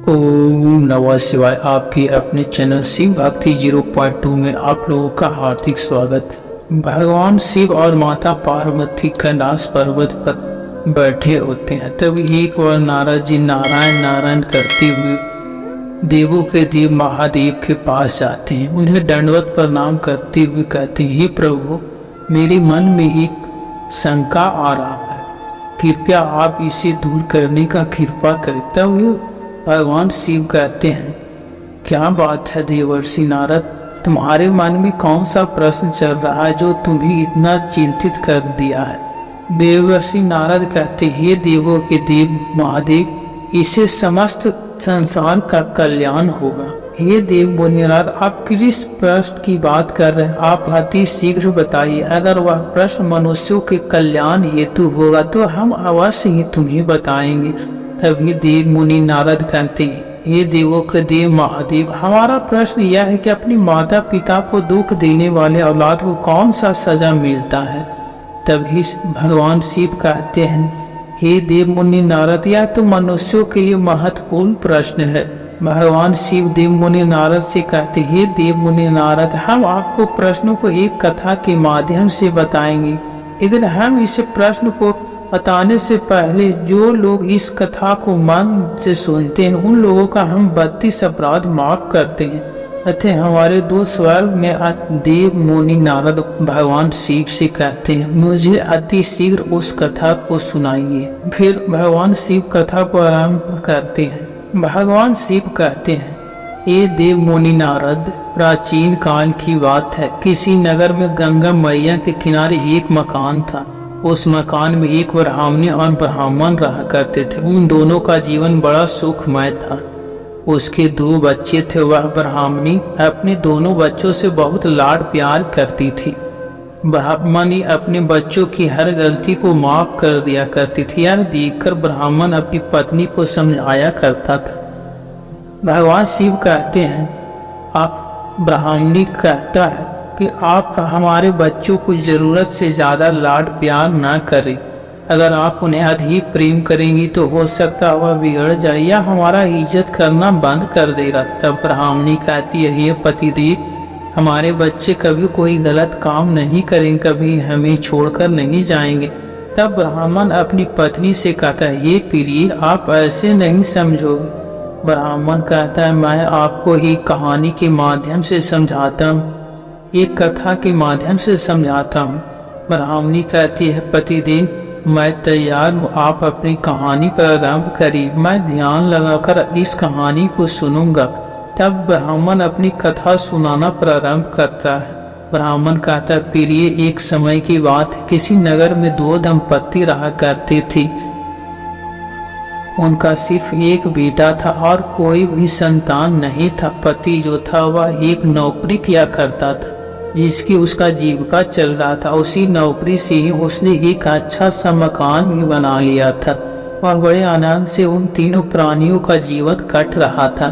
ओम नमः शिवाय। आपकी अपने चैनल शिव भक्ति 0.2 में आप लोगों का हार्दिक स्वागत। भगवान शिव और माता पार्वती कैलाश पर्वत पर बैठे होते हैं। तभी एक बार नारद जी नारायण नारायण करते हुए देवों के देव महादेव के पास जाते हैं। उन्हें दंडवत प्रणाम करते हुए कहते हैं, हे प्रभु, मेरे मन में एक शंका आ रहा है, कृपया आप इसे दूर करने का कृपा करें। तब भगवान शिव कहते हैं, क्या बात है देवर्षि नारद, तुम्हारे मन में कौन सा प्रश्न चल रहा है जो तुम्हें इतना चिंतित कर दिया है। देवर्षि नारद कहते हैं, हे देवों के देव महादेव, इससे समस्त संसार का कल्याण होगा। हे देव मुनिनाथ, आप किस प्रश्न की बात कर रहे हैं, आप अति शीघ्र बताइए। अगर वह प्रश्न मनुष्यों के कल्याण हेतु होगा तो हम अवश्य ही तुम्हें बताएंगे। तभी देव मुनि नारद कहते हैं, हे देवों के देव महादेव, हमारा प्रश्न यह है कि अपनी माता पिता को दुख देने वाले औलाद को कौन सा सजा मिलता है। तभी भगवान शिव कहते हैं, हे देव मुनि नारद, यह तो मनुष्यों के लिए महत्वपूर्ण प्रश्न है। भगवान शिव देव मुनि नारद से कहते, हे देव मुनि नारद, हम आपको प्रश्नों को एक कथा के माध्यम से बताएंगे, लेकिन हम इस प्रश्न को बताने से पहले जो लोग इस कथा को मन से सुनते हैं उन लोगों का हम 32 अपराध माफ करते हैं। अतः हमारे दो स्वर में देव मुनि नारद भगवान शिव से कहते हैं, मुझे अति शीघ्र उस कथा को सुनाइए। फिर भगवान शिव कथा को आरंभ करते हैं। भगवान शिव कहते हैं, ये देव मुनि नारद, प्राचीन काल की बात है, किसी नगर में गंगा मैया के किनारे एक मकान था। उस मकान में एक ब्राह्मणी और ब्राह्मण रहा करते थे। उन दोनों का जीवन बड़ा सुखमय था। उसके 2 बच्चे थे। वह ब्राह्मणी अपने दोनों बच्चों से बहुत लाड प्यार करती थी। ब्राह्मणी अपने बच्चों की हर गलती को माफ कर दिया करती थी। यह देखकर ब्राह्मण अपनी पत्नी को समझाया करता था। भगवान शिव कहते हैं, आप ब्राह्मणी कहता है कि आप हमारे बच्चों को जरूरत से ज्यादा लाड प्यार ना करें। अगर आप उन्हें अधिक प्रेम करेंगी तो हो सकता है वह बिगड़ जाए या हमारा इज्जत करना बंद कर देगा। तब ब्राह्मणी कहती है, हे पतिदेव, हमारे बच्चे कभी कोई गलत काम नहीं करेंगे, कभी हमें छोड़कर नहीं जाएंगे। तब ब्राह्मण अपनी पत्नी से कहता है, हे प्रिय, आप ऐसे नहीं समझोगे। ब्राह्मण कहता है, मैं आपको ही कहानी के माध्यम से समझाता हूँ, एक कथा के माध्यम से समझाता हूँ। ब्राह्मणी कहती है, पतिदेव, मैं तैयार हूँ, आप अपनी कहानी प्रारंभ करिए, मैं ध्यान लगाकर इस कहानी को सुनूंगा। तब ब्राह्मण अपनी कथा सुनाना प्रारंभ करता है। ब्राह्मण कहता है, प्रिय, एक समय की बात है, किसी नगर में 2 दंपत्ति रहा करते थे। उनका सिर्फ एक बेटा था और कोई भी संतान नहीं था। पति जो था वह एक नौकरी किया करता था जिसकी उसका जीविका चल रहा था। उसी नौकरी से ही उसने एक अच्छा सा मकान भी बना लिया था और बड़े आनंद से उन तीनों प्राणियों का जीवन कट रहा था।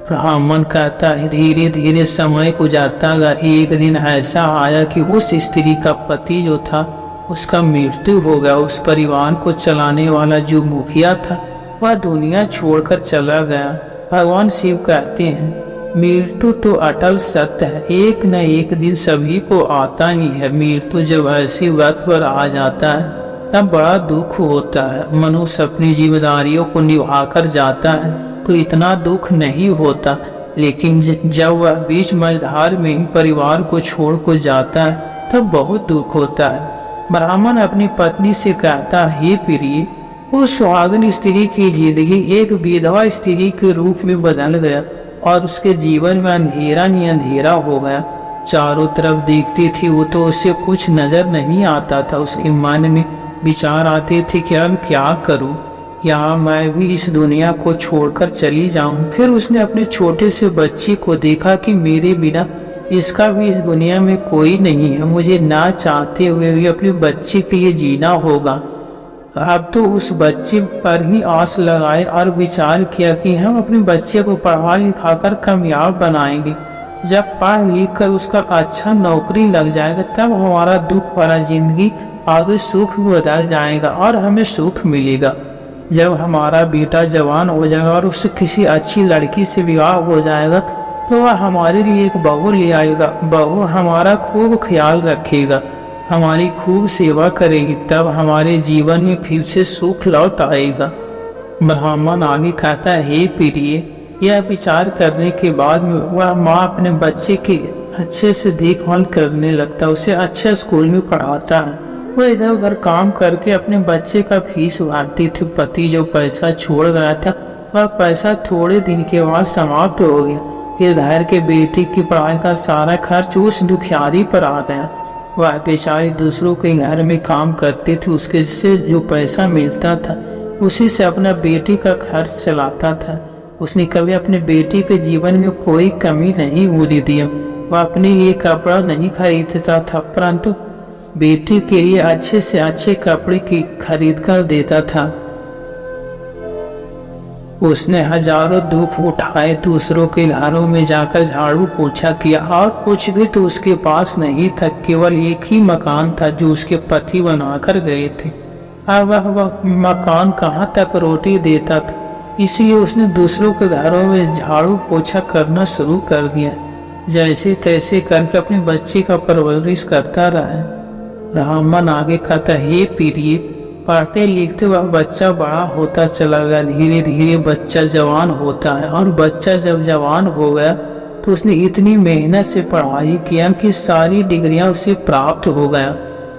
ब्राह्मण कहता है, धीरे धीरे समय गुजरता गया। एक दिन ऐसा आया कि उस स्त्री का पति जो था उसका मृत्यु हो गया। उस परिवार को चलाने वाला जो मुखिया था वह दुनिया छोड़कर चला गया। भगवान शिव कहते हैं, मृत्यु तो अटल सत्य है, एक न एक दिन सभी को आता ही है। मृत्यु जब ऐसे वक्त पर आ जाता है तब बड़ा दुख होता है। मनुष्य अपनी जिम्मेदारियों को निभाकर जाता है तो इतना दुख नहीं होता, लेकिन जब वह बीच मझधार में ही परिवार को छोड़ कर जाता है तब बहुत दुख होता है। ब्राह्मण अपनी पत्नी से कहता है, हे प्रिय, उस सुहागन स्त्री की जिंदगी एक विधवा स्त्री के रूप में बदल गया और उसके जीवन में अंधेरा ही अंधेरा हो गया। चारों तरफ देखती थी वो तो उसे कुछ नजर नहीं आता था। उसके मन में विचार आते थे कि अब क्या करूं, क्या मैं भी इस दुनिया को छोड़कर चली जाऊं। फिर उसने अपने छोटे से बच्चे को देखा कि मेरे बिना इसका भी इस दुनिया में कोई नहीं है। मुझे ना चाहते हुए भी अपने बच्चे के लिए जीना होगा। अब तो उस बच्चे पर ही आस लगाए और विचार किया कि हम अपने बच्चे को पढ़ा लिखा कर कामयाब बनाएंगे। जब पढ़ लिख कर उसका अच्छा नौकरी लग जाएगा तब हमारा दुख भरा जिंदगी आगे सुख में बदल जाएगा और हमें सुख मिलेगा। जब हमारा बेटा जवान हो जाएगा और उससे किसी अच्छी लड़की से विवाह हो जाएगा तो वह हमारे लिए एक बहू ले आएगा। बहू हमारा खूब ख्याल रखेगा, हमारी खूब सेवा करेगी, तब हमारे जीवन में फिर से सुख लौट आएगा। ब्राह्मण आगे कहता है, हे प्रिय, यह विचार करने के बाद में वह माँ अपने बच्चे की अच्छे से देखभाल करने लगता है, उसे अच्छे स्कूल में पढ़ाता है। वह इधर उधर काम करके अपने बच्चे का फीस भरती थी। पति जो पैसा छोड़ गया था वह पैसा थोड़े दिन के बाद समाप्त हो गया। इधर के बेटी की पढ़ाई का सारा खर्च उस दुखियारी पर आ गया। वह बेचारी दूसरों के घर में काम करती थी, उसके से जो पैसा मिलता था उसी से अपना बेटी का खर्च चलाता था। उसने कभी अपने बेटी के जीवन में कोई कमी नहीं होने दिया। वह अपने लिए कपड़ा नहीं खरीदता था, परंतु बेटी के लिए अच्छे से अच्छे कपड़े की खरीद कर देता था। उसने हजारों दुख उठाए, दूसरों के घरों में जाकर झाड़ू पोछा किया और कुछ भी तो उसके पास नहीं था। केवल एक ही मकान था जो उसके पति बनाकर गए थे। अब वह मकान कहाँ तक रोटी देता था, इसलिए उसने दूसरों के घरों में झाड़ू पोछा करना शुरू कर दिया। जैसे तैसे करके अपने बच्चे का परवरिश करता रहा। ब्राह्मण आगे कहता, हे प्रिय, पढ़ते लिखते वह बच्चा बड़ा होता चला गया। धीरे धीरे बच्चा जवान होता है और बच्चा जब जवान हो गया तो उसने इतनी मेहनत से पढ़ाई किया कि सारी डिग्रियां उसे प्राप्त हो गया।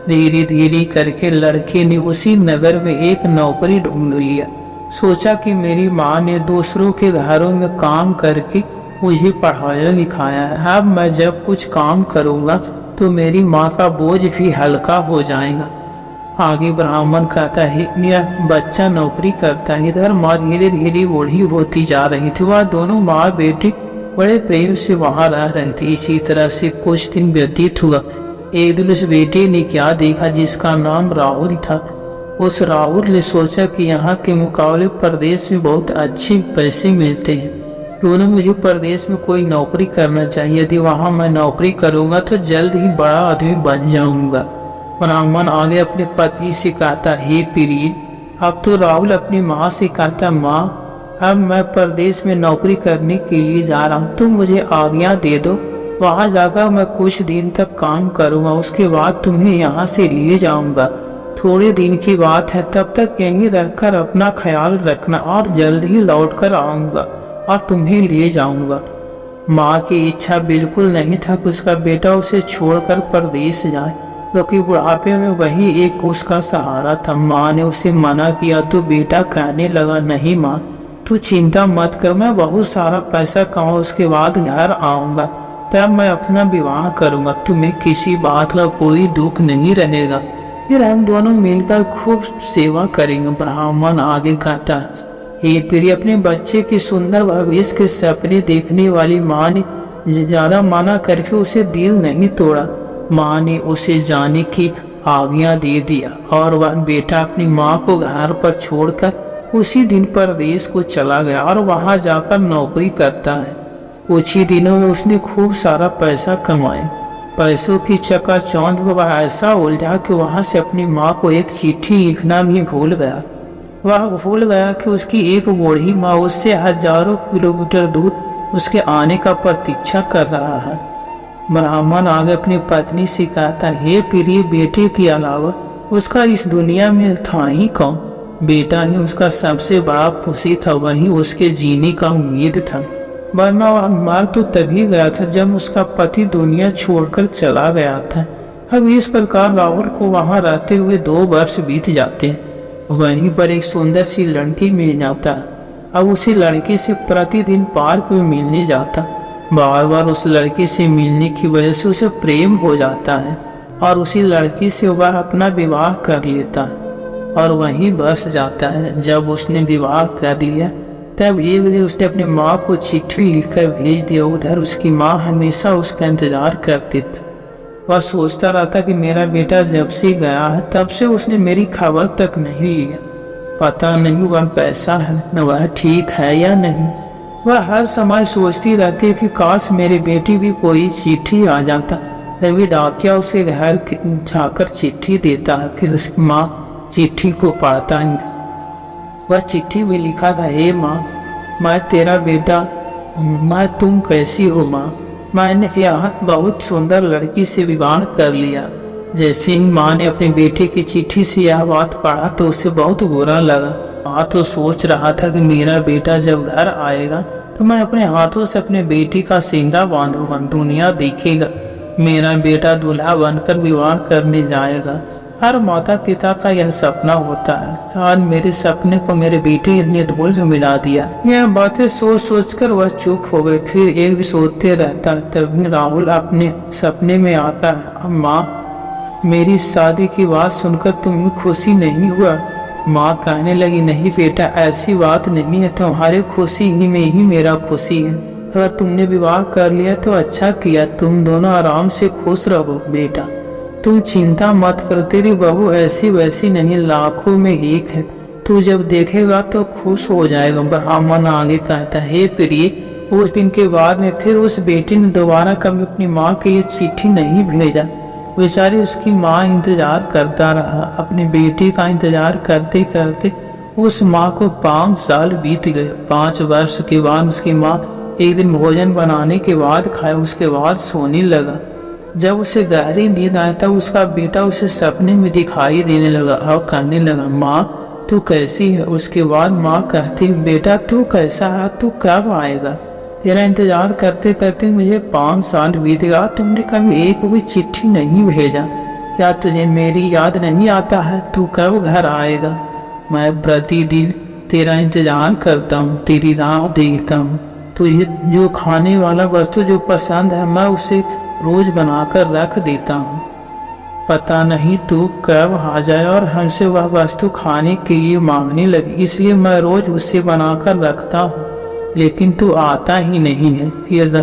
धीरे धीरे करके लड़के ने उसी नगर में एक नौकरी ढूंढ लिया। सोचा कि मेरी माँ ने दूसरों के घरों में काम करके मुझे पढ़ाया लिखाया है, अब मैं जब कुछ काम करूँगा तो मेरी माँ का बोझ भी हल्का हो जाएगा। आगे ब्राह्मण कहता है, यह बच्चा नौकरी करता है। इधर माँ धीरे धीरे बूढ़ी होती जा रही थी। वह दोनों माँ बेटी बड़े प्रेम से वहाँ रह रही थी। इसी तरह से कुछ दिन व्यतीत हुआ। एक दिन उस बेटे ने क्या देखा जिसका नाम राहुल था। उस राहुल ने सोचा कि यहाँ के मुकाबले प्रदेश में बहुत अच्छे पैसे मिलते हैं, क्यों न मुझे प्रदेश में कोई नौकरी करना चाहिए। यदि वहाँ मैं नौकरी करूँगा तो जल्द ही बड़ा आदमी बन जाऊँगा। ब्राह्मण आगे अपने पति से कहता, हे प्रिय, अब तो राहुल अपनी माँ से कहता, माँ, अब मैं प्रदेश में नौकरी करने के लिए जा रहा हूँ, तुम मुझे आज्ञा दे दो। वहाँ जाकर मैं कुछ दिन तक काम करूँगा, उसके बाद तुम्हें यहाँ से लिए जाऊँगा। थोड़े दिन की बात है, तब तक यहीं रहकर अपना ख्याल रखना और जल्द ही लौट कर आऊँगा और तुम्हें ले जाऊँगा। माँ की इच्छा बिल्कुल नहीं था कि उसका बेटा उसे छोड़कर परदेश जाए, क्योंकि बुढ़ापे में वही एक उसका सहारा था। माँ ने उसे मना किया तो बेटा कहने लगा, नहीं माँ, तू चिंता मत कर, मैं बहुत सारा पैसा कमाऊँ, उसके बाद घर आऊँगा, तब मैं अपना विवाह करूँगा, तुम्हें किसी बात का कोई दुख नहीं रहेगा, फिर हम दोनों मिलकर खूब सेवा करेंगे। ब्राह्मण आगे कहता, हे प्रिय, अपने बच्चे की सुंदर भविष्य के सपने देखने वाली माँ ने ज्यादा मना करके उसे दिल नहीं तोड़ा। माँ ने उसे जाने की आज्ञा दे दिया और वह बेटा अपनी माँ को घर पर छोड़कर उसी दिन परदेश को चला गया और वहाँ जाकर नौकरी करता है। कुछ ही दिनों में उसने खूब सारा पैसा कमाया। पैसों की चकाचौंध में वह ऐसा उलझा कि वहाँ से अपनी माँ को एक चिट्ठी लिखना भी भूल गया। वह भूल गया कि उसकी एक बूढ़ी माँ उससे हजारों किलोमीटर दूर उसके आने का प्रतीक्षा कर रहा है। ब्राह्मण आगे अपनी पत्नी से कहता, हे प्रिय, बेटे के अलावा उसका इस दुनिया में था ही कौन। बेटा ही उसका सबसे बड़ा खुशी था, वही उसके जीने का उम्मीद था। वरना वह मर तो तभी गया था जब उसका पति दुनिया छोड़कर चला गया था। अब इस प्रकार राहुल को वहां रहते हुए 2 वर्ष बीत जाते हैं। वहीं पर एक सुंदर सी लड़की मिल जाता है। अब उसी लड़की से प्रतिदिन पार्क में मिलने जाता। बार बार उस लड़की से मिलने की वजह से उसे प्रेम हो जाता है और उसी लड़की से वह अपना विवाह कर लेता है और वहीं बस जाता है। जब उसने विवाह कर लिया तब एक दिन उसने अपनी माँ को चिट्ठी लिखकर भेज दिया। उधर उसकी माँ हमेशा उसका इंतजार करती थी। वह सोचता रहता कि मेरा बेटा जब से गया है तब से उसने मेरी खबर तक नहीं लिया। पता नहीं वह कैसा है, न वह ठीक है या नहीं। वह हर समय सोचती रहती कि काश मेरी बेटी भी कोई चिट्ठी आ जाता। तभी डाकिया उसे घर जाकर चिट्ठी देता है, फिर उसकी माँ चिट्ठी को पढ़ता है। वह चिट्ठी में लिखा था, हे माँ, मैं तेरा बेटा, मैं तुम कैसी हो माँ? मैंने यहाँ बहुत सुंदर लड़की से विवाह कर लिया। जैसे ही माँ ने अपने बेटे की चिट्ठी से यह बात पढ़ा तो उसे बहुत बुरा लगा। माँ तो सोच रहा था कि मेरा बेटा जब घर आएगा तो मैं अपने हाथों से अपने बेटी का सींगा बांधूंगा, दुनिया देखेगा मेरा बेटा दूल्हा बनकर विवाह करने जाएगा। हर माता पिता का यह सपना होता है। आज मेरे सपने को मेरे बेटे ने धूल में मिला दिया। यह बातें सोच सोच कर वह चुप हो गए। फिर एक दिन सोते रहता है, तभी राहुल अपने सपने में आता है। माँ, मेरी शादी की बात सुनकर तुम्हें खुशी नहीं हुआ? माँ कहने लगी, नहीं बेटा, ऐसी बात नहीं है, तुम्हारी खुशी ही में ही मेरा खुशी है। अगर तुमने विवाह कर लिया तो अच्छा किया, तुम दोनों आराम से खुश रहो बेटा, तुम चिंता मत कर, तेरी बहू ऐसी वैसी नहीं, लाखों में एक है, तू जब देखेगा तो खुश हो जाएगा। ब्राह्मण आगे कहता, हे प्रिय, उस दिन के बाद में फिर उस बेटी ने दोबारा कभी अपनी माँ के लिए चिट्ठी नहीं भेजा। बेचारी उसकी माँ इंतजार करता रहा। अपनी बेटी का इंतजार करते करते उस माँ को 5 साल बीत गए। 5 वर्ष के बाद उसकी माँ एक दिन भोजन बनाने के बाद खाए, उसके बाद सोने लगा। जब उसे गहरी नींद आया तब उसका बेटा उसे सपने में दिखाई देने लगा और कहने लगा, माँ तू कैसी है? उसके बाद माँ कहती, बेटा तू कैसा है, तू कब आएगा? तेरा इंतजार करते करते मुझे 5 साल बीत गया, तुमने कभी एक भी चिट्ठी नहीं भेजा। क्या तुझे मेरी याद नहीं आता है? तू कब घर आएगा? मैं प्रतिदिन तेरा इंतजार करता हूँ, तेरी राह देखता हूँ। तुझे जो खाने वाला वस्तु जो पसंद है मैं उसे रोज बनाकर रख देता हूँ। पता नहीं तू कब आ जाए और हमसे वह वस्तु खाने के लिए मांगने लगी, इसलिए मैं रोज उससे बनाकर रखता हूँ, लेकिन तू आता ही नहीं है। फिर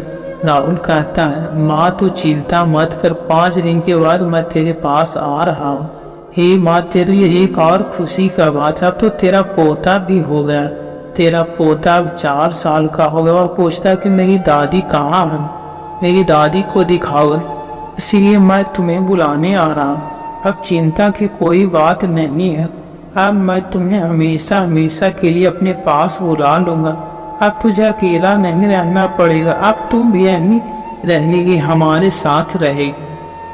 राहुल कहता है, माँ तू चिंता मत कर, 5 दिन के बाद मैं तेरे पास आ रहा हूँ। हे माँ, तेरे लिए एक और खुशी का बात है, अब तो तेरा पोता भी हो गया। तेरा पोता अब 4 साल का हो गया। वह पूछता कि मेरी दादी कहाँ है, मेरी दादी को दिखाओ, इसलिए मैं तुम्हें बुलाने आ रहा हूँ। अब चिंता की कोई बात नहीं है, अब मैं तुम्हें हमेशा हमेशा के लिए अपने पास बुला लूँगा। अब तुझे अकेला नहीं रहना पड़ेगा, अब तुम भी यहीं रहेगी, हमारे साथ रहेगी।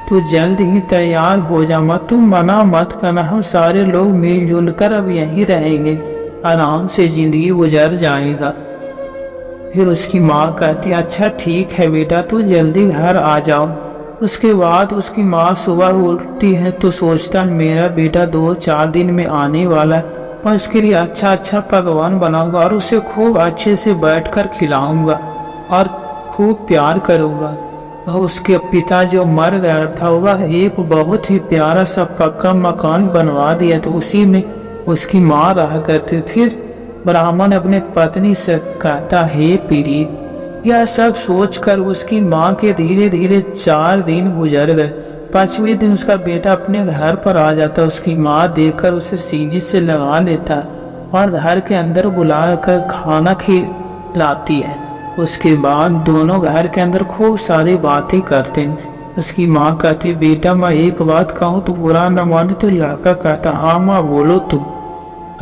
तू जल्द ही तैयार हो जा, मत तुम मना मत करना, हम सारे लोग मिलजुल कर अब यहीं रहेंगे, आराम से जिंदगी गुजर जाएगा। फिर उसकी माँ कहती, अच्छा ठीक है बेटा, तू जल्दी घर आ जाओ। उसके बाद उसकी माँ सुबह उठती है तो सोचता है मेरा बेटा 2-4 दिन में आने वाला है, मैं उसके लिए अच्छा अच्छा पकवान बनाऊंगा और उसे खूब अच्छे से बैठकर खिलाऊंगा और खूब प्यार करूंगा। और उसके पिता जो मर गया था वह एक बहुत ही प्यारा सा पक्का मकान बनवा दिया, तो उसी में उसकी माँ रहा करती। फिर ब्राह्मण अपने पत्नी से कहता, हे प्रिय, यह सब सोचकर उसकी माँ के धीरे धीरे 4 दिन गुजर गए। 5वें दिन उसका बेटा अपने घर पर आ जाता। उसकी माँ देखकर उसे सीने से लगा लेता और घर के अंदर बुलाकर खाना खिलाती है। उसके बाद दोनों घर के अंदर खूब सारी बातें करते हैं। उसकी माँ कहती, बेटा मैं एक बात कहूँ तो बुरा न माने। तो लड़का कहता, हाँ माँ बोलो तुम।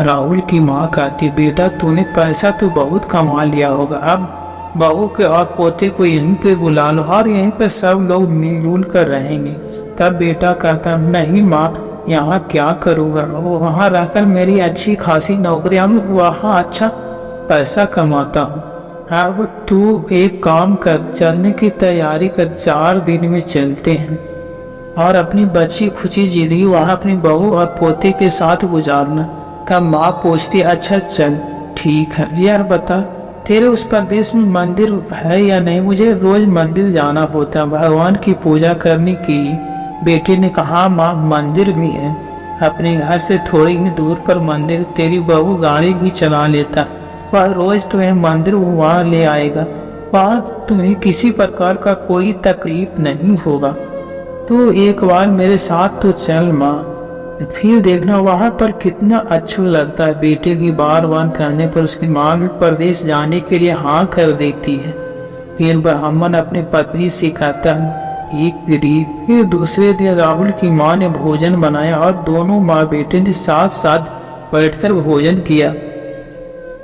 राहुल की माँ कहती, बेटा तूने पैसा तो बहुत कमा लिया होगा, अब बहू के और पोते को यहीं पे बुला लो और यहीं पे सब लोग मिलजुल कर रहेंगे। तब बेटा कहता, नहीं माँ, यहाँ क्या करूँगा, वहाँ रहकर मेरी अच्छी खासी नौकरियाँ, वहाँ अच्छा पैसा कमाता हूँ। अब तू एक काम कर, चलने की तैयारी कर, 4 दिन में चलते हैं और अपनी बची खुची जिंदगी वहाँ अपनी बहू और पोते के साथ गुजारना। तब माँ पूछती, अच्छा चल ठीक है, यह बता तेरे उस प्रदेश में मंदिर है या नहीं? मुझे रोज मंदिर जाना होता है भगवान की पूजा करने के लिए। बेटे ने कहा, माँ मंदिर भी है, अपने घर से थोड़ी ही दूर पर मंदिर, तेरी बहू गाड़ी भी चला लेता, वह रोज तुम्हें मंदिर वहाँ ले आएगा, वहाँ तुम्हें किसी प्रकार का कोई तकलीफ नहीं होगा। तो एक बार मेरे साथ तो चल माँ, फिर देखना वहाँ पर कितना अच्छा लगता है। बेटे की बार बार कहने पर उसकी माँ भी प्रदेश जाने के लिए हाँ कर देती है। फिर ब्राह्मण अपने पत्नी से कहता है, एक गरीब। फिर दूसरे दिन राहुल की माँ ने भोजन बनाया और दोनों माँ बेटे ने साथ साथ बैठकर भोजन किया।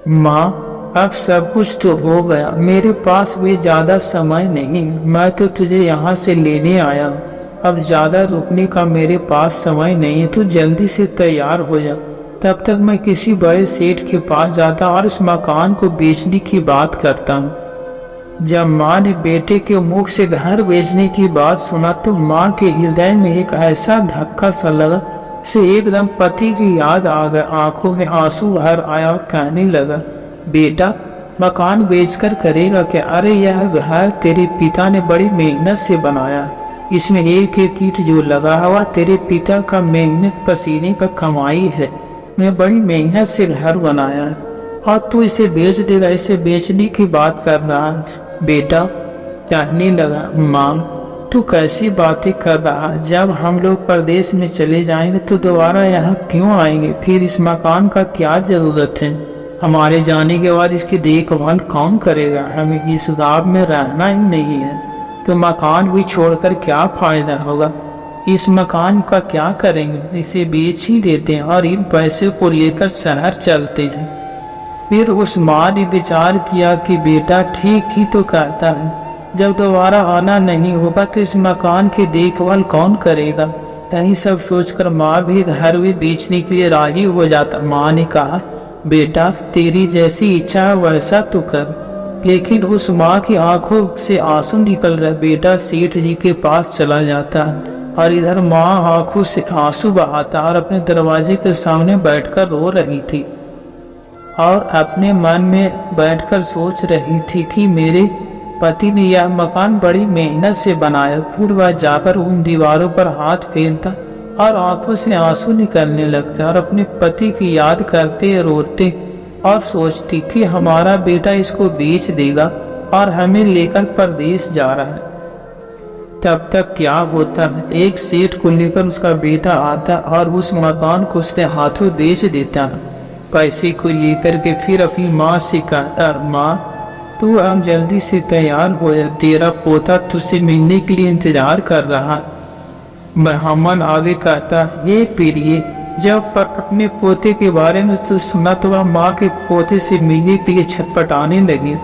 माँ, अब सब कुछ तो हो गया, मेरे पास भी ज्यादा समय नहीं। मैं तो तुझे यहाँ से लेने आया हूँ। अब ज्यादा रुकने का मेरे पास समय नहीं है। तू जल्दी से तैयार हो जा। तब तक मैं किसी बड़े सेठ के पास जाता और उस मकान को बेचने की बात करता हूँ। जब माँ ने बेटे के मुख से घर बेचने की बात सुना तो माँ के हृदय में एक ऐसा धक्का सा लगा से एकदम पति की याद आ गई। आंखों में आंसू भर आया और कहने लगा, बेटा, मकान बेचकर करेगा क्या? अरे यह घर तेरे पिता ने बड़ी मेहनत से बनाया। इसमें एक एक ईंट जो लगा हुआ तेरे पिता का मेहनत पसीने का कमाई है। मैं बड़ी मेहनत से घर बनाया है और तू इसे बेच देगा? इसे बेचने की बात कर रहा है? बेटा कहने लगा, माँ, तू कैसी बातें कर रहा? जब हम लोग परदेश में चले जाएंगे तो दोबारा यहाँ क्यों आएंगे? फिर इस मकान का क्या जरूरत है? हमारे जाने के बाद इसकी देखभाल कौन करेगा? हमें इस गांव में रहना ही नहीं है तो मकान भी छोड़कर क्या फायदा होगा? इस मकान का क्या करेंगे? इसे बेच ही देते हैं और इन पैसे को लेकर शहर चलते हैं। फिर उस माँ ने विचार किया कि बेटा ठीक ही तो कहता है। जब दोबारा आना नहीं होगा तो इस मकान की देखभाल कौन करेगा? यही सब सोचकर माँ भी घर भी बेचने के लिए राजी हो जाता। माँ ने कहा, बेटा, तेरी जैसी इच्छा है वैसा तू कर। लेकिन उस माँ की आंखों से आंसू निकल रहे। बेटा सेठ जी के पास चला जाता और इधर माँ आंखों से आंसू बहाता और अपने दरवाजे के सामने बैठकर रो रही थी और अपने मन में बैठकर सोच रही थी कि मेरे पति ने यह मकान बड़ी मेहनत से बनाया। फिर वह जाकर उन दीवारों पर हाथ फेरता और आंखों से आंसू निकलने लगता और अपने पति की याद करते रोते और सोचती कि हमारा बेटा इसको बेच देगा और हमें लेकर परदेश जा रहा है। तब तक क्या होता है, एक सेठ को लेकर उसका बेटा आता और उस मकान को उसके हाथों बेच देता। पैसे को लेकर के फिर अपनी माँ से कहता, माँ, तू अब जल्दी से तैयार हो जा, तेरा पोता तुझसे मिलने के लिए इंतजार कर रहा। ब्राह्मण आगे कहता, ये प्रिय, जब पर अपने पोते के बारे में तो सुना तो वह माँ के पोते से मिलने के लिए छटपटाने लगी।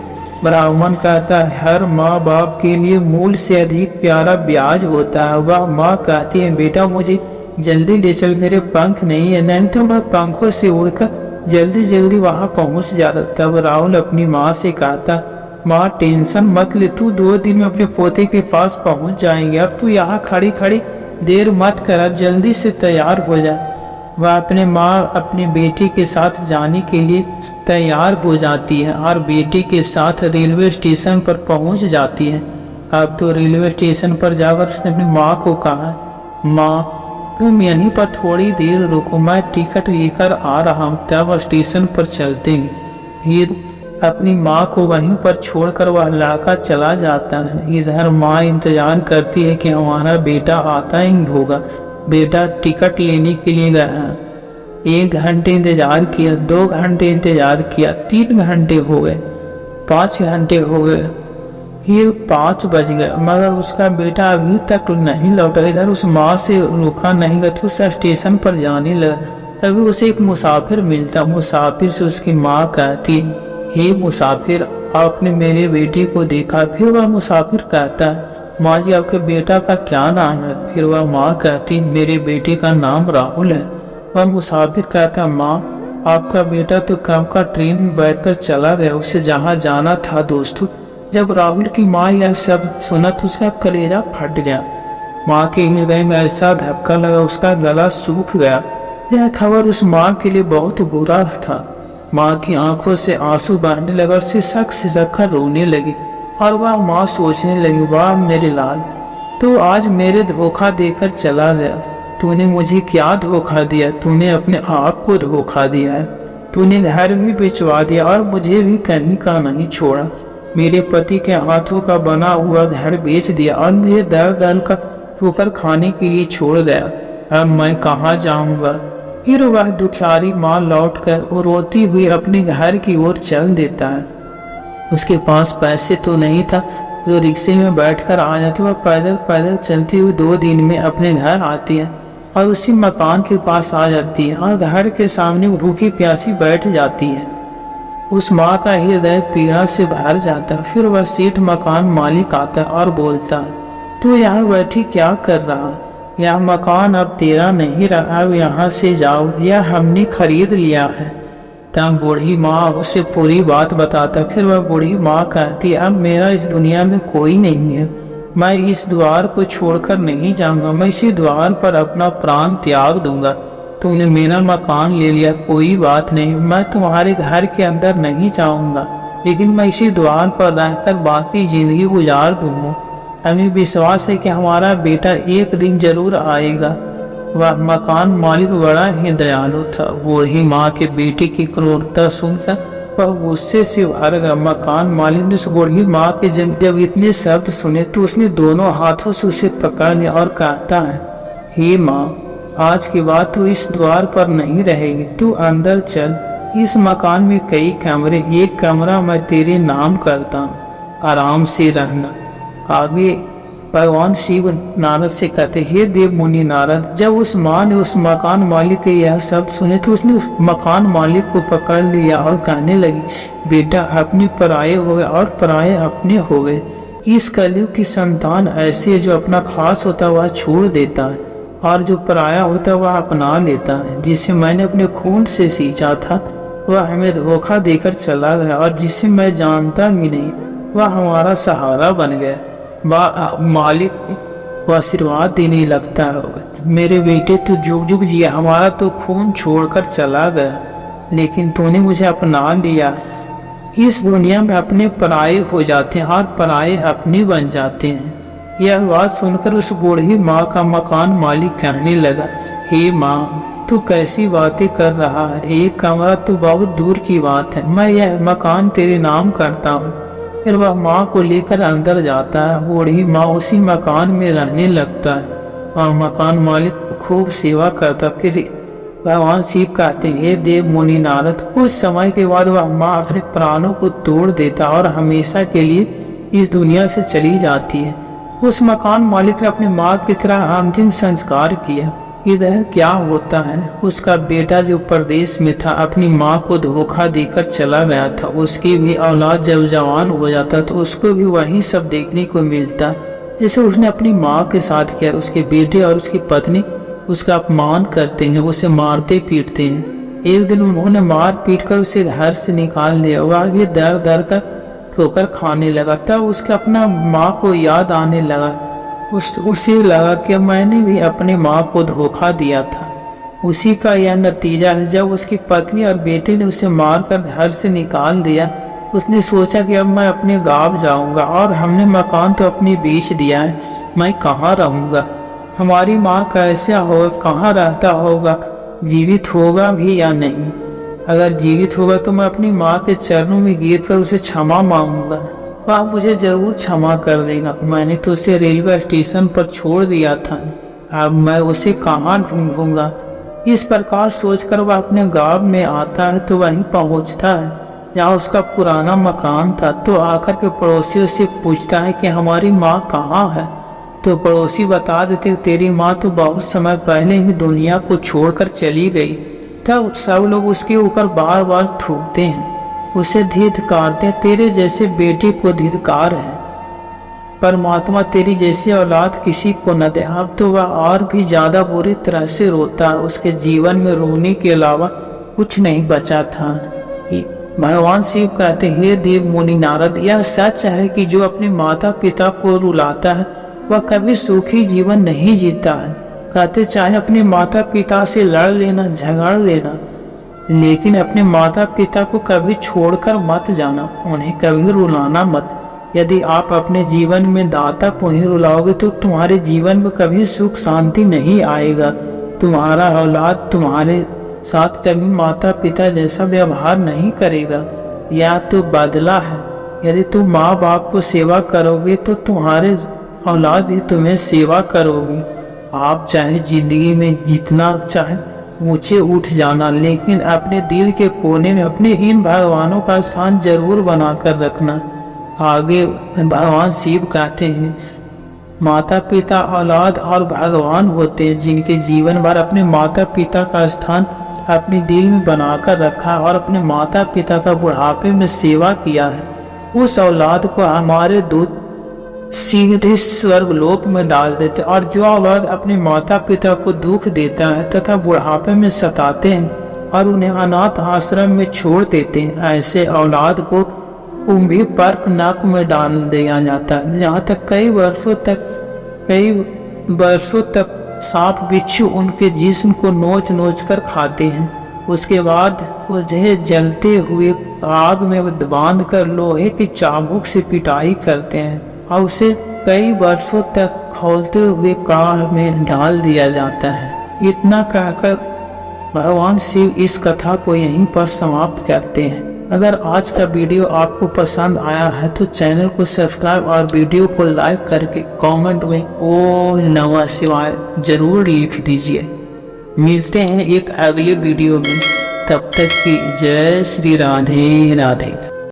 ब्राह्मण कहता, हर माँ बाप के लिए मूल से अधिक प्यारा ब्याज होता है। वह माँ कहती है, बेटा मुझे जल्दी ले चल, मेरे पंख नहीं है, नहीं तो मैं पंखों से उड़कर जल्दी जल्दी वहां पहुंच जाता। तब राहुल अपनी माँ से कहता, माँ टेंशन मत ले, तू 2 दिन में अपने पोते के पास पहुंच जाएंगे। अब तू यहाँ खड़ी खड़ी देर मत कर, जल्दी से तैयार हो जा। वह अपने माँ अपने बेटे के साथ जाने के लिए तैयार हो जाती है और बेटे के साथ रेलवे स्टेशन पर पहुंच जाती है। अब तो रेलवे स्टेशन पर जाकर उसने अपनी माँ को कहा, माँ, तुम यहीं पर थोड़ी देर रुको, मैं टिकट लेकर आ रहा हूँ। तब स्टेशन पर चलते हैं। फिर अपनी माँ को वहीं पर छोड़कर वह लड़का चला जाता है। इधर माँ इंतजार करती है कि हमारा बेटा आता ही होगा। बेटा टिकट लेने के लिए गया है। 1 घंटे इंतजार किया, 2 घंटे इंतजार किया, 3 घंटे हो गए, 5 घंटे हो गए, फिर 5 बज गए, मगर उसका बेटा अभी तक नहीं लौटा। इधर उस माँ से रुका नहीं गया, उस स्टेशन पर जाने लगा। तभी उसे एक मुसाफिर मिलता। मुसाफिर से उसकी माँ कहती, हे मुसाफिर, आपने मेरे बेटे को देखा? फिर वह मुसाफिर कहता, माँ जी, आपके बेटा का क्या नाम है? फिर वह माँ कहती, मेरे बेटे का नाम राहुल है। वह मुसाफिर कहता, माँ, आपका बेटा तो कब का ट्रेन में बैठकर चला गया, उसे जहाँ जाना था। दोस्तों, जब राहुल की माँ यह सब सुना तो उसका कलेजा फट गया। माँ के हृदय में ऐसा धक्का लगा, उसका गला सूख गया। यह खबर उस माँ के लिए बहुत बुरा था। माँ की आंखों से आंसू बहने लगा, उससे सक से सखा रोने लगी और वह माँ सोचने लगी, वाह मेरे लाल, तो आज मेरे धोखा देकर चला गया। तूने मुझे क्या धोखा दिया? तूने अपने आप को धोखा दिया है। तूने घर भी बेचवा दिया और मुझे भी कहीं का नहीं छोड़ा। मेरे पति के हाथों का बना हुआ घर बेच दिया और मुझे दर दर का ठोकर खाने के लिए छोड़ गया। अब मैं कहाँ जाऊंगा? फिर वह दुखियारी माँ लौटकर और रोती हुई अपने घर की ओर चल देता है। उसके पास पैसे तो नहीं था जो रिक्शे में बैठकर आ जाती। वह पैदल पैदल चलती हुई 2 दिन में अपने घर आती है और उसी मकान के पास आ जाती है और घर के सामने भूखी प्यासी बैठ जाती है। उस माँ का हृदय पीड़ा से भर जाता। फिर वह सेठ मकान मालिक आता और बोलता, तू यहाँ बैठी क्या कर रहा? यह मकान अब तेरा नहीं रहा, अब यहाँ से जाओ, यह हमने खरीद लिया है। तब बूढ़ी माँ उसे पूरी बात बताता। फिर वह बूढ़ी माँ कहती, अब मेरा इस दुनिया में कोई नहीं है, मैं इस द्वार को छोड़कर नहीं जाऊंगा, मैं इसी द्वार पर अपना प्राण त्याग दूंगा। तुमने मेरा मकान ले लिया, कोई बात नहीं, मैं तुम्हारे घर के अंदर नहीं जाऊंगा, लेकिन मैं इसी द्वार पर रहकर बाकी जिंदगी गुजार दूंगा। हमें विश्वास है कि हमारा बेटा एक दिन जरूर आएगा। वह मकान मालिक बड़ा ही दयालु था। बूढ़ी माँ के बेटे की क्रूरता सुनकर वह गुस्से से भर गया। मकान मालिक ने उस बूढ़ी माँ के जब इतने शब्द सुने तो उसने दोनों हाथों से उसे पकड़ लिया और कहता है, हे माँ, आज के बाद तू इस द्वार पर नहीं रहेगी, तू अंदर चल। इस मकान में कई कमरे, एक कमरा मैं तेरे नाम करता हूँ, आराम से रहना। आगे भगवान शिव नारद से कहते, हे देव मुनि नारद, जब उस माँ ने उस मकान मालिक के यह शब्द सुने तो उसने उस मकान मालिक को पकड़ लिया और कहने लगी, बेटा, अपने पराये हो गए और पराये अपने हो गए। इस कलयुग की संतान ऐसी है जो अपना खास होता वह छोड़ देता है और जो पराया होता वह अपना लेता है। जिसे मैंने अपने खून से सींचा था वह हमें धोखा देकर चला गया, और जिसे मैं जानता भी नहीं वह हमारा सहारा बन गया। मालिक को आशीर्वाद देने लगता है, मेरे बेटे तू जुग जुग जिया, हमारा तो खून छोड़कर चला गया, लेकिन तूने मुझे अपना लिया। इस दुनिया में अपने पराये हो जाते हैं और पराये अपने बन जाते हैं। यह बात सुनकर उस बूढ़ी माँ का मकान मालिक कहने लगा, हे माँ, तू कैसी बातें कर रहा है? एक कमरा तो बहुत दूर की बात है, मैं यह मकान तेरे नाम करता हूँ। फिर वह माँ को लेकर अंदर जाता है। बूढ़ी माँ उसी मकान में रहने लगता है और मकान मालिक खूब सेवा करता। फिर भगवान शिव कहते हैं, हे देव मुनि नारद, कुछ समय के बाद वह माँ अपने प्राणों को तोड़ देता और हमेशा के लिए इस दुनिया से चली जाती है। उस मकान मालिक ने अपनी माँ की तरह अंतिम संस्कार किया। इधर क्या होता है, उसका बेटा जो परदेश में था अपनी माँ को धोखा देकर चला गया था, उसकी भी औलाद जब जवान हो जाता तो उसको भी वही सब देखने को मिलता जैसे उसने अपनी माँ के साथ किया। उसके बेटे और उसकी पत्नी उसका अपमान करते हैं, उसे मारते पीटते हैं। एक दिन उन्होंने मार पीट कर उसे घर से निकाल लिया। वह भी दर दर कर ठोकर खाने लगा। तब उसका अपना माँ को याद आने लगा। उसे लगा कि मैंने भी अपने माँ को धोखा दिया था। उसी का यह नतीजा है। जब उसकी पत्नी और बेटे ने उसे मारकर घर से निकाल दिया, उसने सोचा कि अब मैं अपने गांव जाऊंगा और हमने मकान तो अपनी बेच दिया है, मैं कहाँ रहूंगा? हमारी माँ कैसे हो, कहाँ रहता होगा, जीवित होगा भी या नहीं? अगर जीवित होगा तो मैं अपनी माँ के चरणों में गिरकर उसे क्षमा मांगूंगा, वह मुझे जरूर क्षमा कर देगा। मैंने तो उसे रेलवे स्टेशन पर छोड़ दिया था, अब मैं उसे कहाँ ढूंढूंगा? इस प्रकार सोचकर वह अपने गांव में आता है तो वहीं पहुंचता है जहाँ उसका पुराना मकान था। तो आकर के पड़ोसियों से पूछता है कि हमारी माँ कहाँ है? तो पड़ोसी बता देते, तेरी माँ तो बहुत समय पहले ही दुनिया को छोड़कर चली गई। तब सब लोग उसके ऊपर बार बार थूकते हैं, उसे धिक्कारते हैं, तेरे जैसे बेटे को धिक्कार है, परमात्मा तेरी जैसी औलाद किसी को न दे। अब तो वह और भी ज्यादा बुरी तरह से रोता है। उसके जीवन में रोने के अलावा कुछ नहीं बचा था। भगवान शिव कहते हैं, हे देव मुनि नारद, यह सच है कि जो अपने माता पिता को रुलाता है वह कभी सुखी जीवन नहीं जीता है। कहते चाहे अपने माता पिता से लड़ लेना, झगड़ लेना, लेकिन अपने माता पिता को कभी छोड़कर मत जाना, उन्हें कभी रुलाना मत। यदि आप अपने जीवन में दाता को ही रुलाओगे तो तुम्हारे जीवन में कभी सुख शांति नहीं आएगा। तुम्हारा औलाद तुम्हारे साथ कभी माता पिता जैसा व्यवहार नहीं करेगा। यह तो बदला है। यदि तुम माँ बाप को सेवा करोगे तो तुम्हारे औलाद भी तुम्हें सेवा करोगी। आप चाहे जिंदगी में जितना चाहे ऊंचे उठ जाना, लेकिन अपने दिल के कोने में अपने इन भगवानों का स्थान जरूर बनाकर रखना। आगे भगवान शिव कहते हैं, माता पिता औलाद और भगवान होते हैं जिनके जीवन भर अपने माता पिता का स्थान अपने दिल में बनाकर रखा और अपने माता पिता का बुढ़ापे में सेवा किया है, उस औलाद को हमारे दूत सीधे स्वर्गलोक में डाल देते। और जो औलाद अपने माता पिता को दुख देता है तथा बुढ़ापे में सताते हैं और उन्हें अनाथ आश्रम में छोड़ देते हैं, ऐसे औलाद को कुंभी पर्क नाक में डाल दिया जाता है, जहाँ तक कई वर्षों तक सांप बिच्छू उनके जिस्म को नोच नोच कर खाते हैं। उसके बाद उन्हें जलते हुए आग में बांध कर लोहे की चाबुक से पिटाई करते हैं और उसे कई वर्षों तक खौलते हुए काढ़ में डाल दिया जाता है। इतना कहकर भगवान शिव इस कथा को यहीं पर समाप्त करते हैं। अगर आज का वीडियो आपको पसंद आया है तो चैनल को सब्सक्राइब और वीडियो को लाइक करके कमेंट में ओम नमः शिवाय जरूर लिख दीजिए। मिलते हैं एक अगले वीडियो में, तब तक की जय श्री राधे राधे।